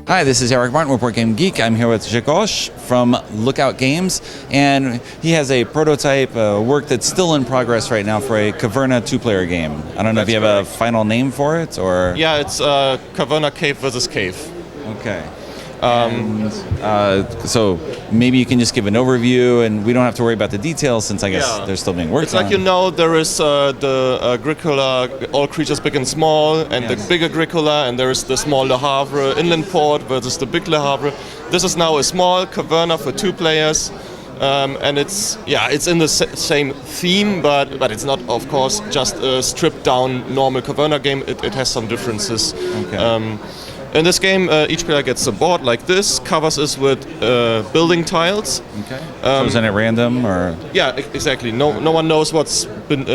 Hi, this is Eric Martin with Board Game Geek. I'm here with Grzegorz from Lookout Games, and he has a prototype work that's still in progress right now for a Caverna two-player game. I don't know if you have a final name for it, or... Yeah, it's Caverna Cave versus Cave. Okay. So maybe you can just give an overview, and we don't have to worry about the details since I guess they're still being worked on. It's like, you know, there is the Agricola, all creatures big and small, and the big Agricola, and there is the small Le Havre inland port versus the big Le Havre. This is now a small Caverna for two players, and it's in the same theme, but it's not, of course, just a stripped down normal Caverna game. It has some differences. Okay. In this game, each player gets a board like this, covers it with building tiles. Okay. So isn't it random, or? Yeah, exactly. No one knows what's been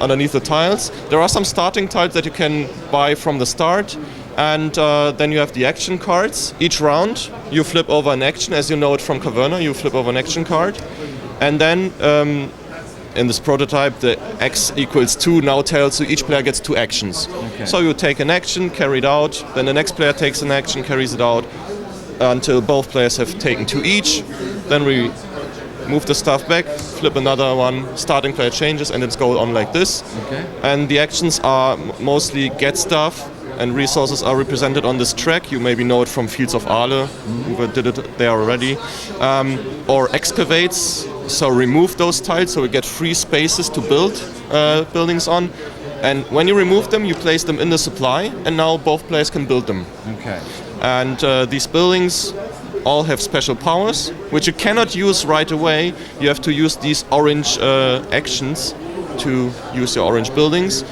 underneath the tiles. There are some starting tiles that you can buy from the start, and then you have the action cards. Each round, you flip over an action, as you know it from Caverna. You flip over an action card, and then in this prototype, the X equals 2 now tells you each player gets 2 actions. Okay. So you take an action, carry it out, then the next player takes an action, carries it out, until both players have taken 2 each. Then we move the stuff back, flip another one, starting player changes, and it's going on like this. Okay. And the actions are mostly get stuff, and resources are represented on this track. You maybe know it from Fields of Aale, who did it there already. Or excavates, so remove those tiles so we get free spaces to build buildings on. And when you remove them, you place them in the supply, and now both players can build them. Okay. And these buildings all have special powers, which you cannot use right away. You have to use these orange actions to use your orange buildings.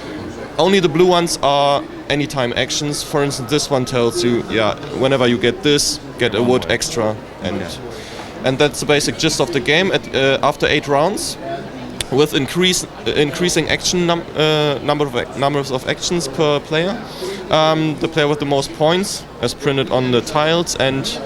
Only the blue ones are anytime actions. For instance, this one tells you, whenever you get this, get a wood extra. And that's the basic gist of the game. After 8 rounds, with increasing action numbers of actions per player, the player with the most points, as printed on the tiles, and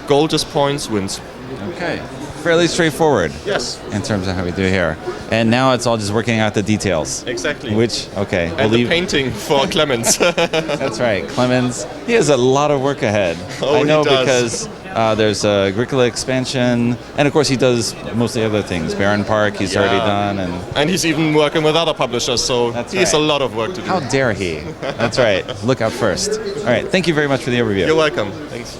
goldest points wins. Okay. Fairly straightforward. Yes. In terms of how we do here. And now it's all just working out the details. Exactly. Okay. And the painting for Clemens. That's right. Clemens, he has a lot of work ahead. Oh, I know he does. Because there's a Agricola expansion, and of course he does mostly other things. Barron Park, he's already done. And he's even working with other publishers, so he has a lot of work to do. How dare he? That's right. Look out first. All right. Thank you very much for the overview. You're welcome. Thanks.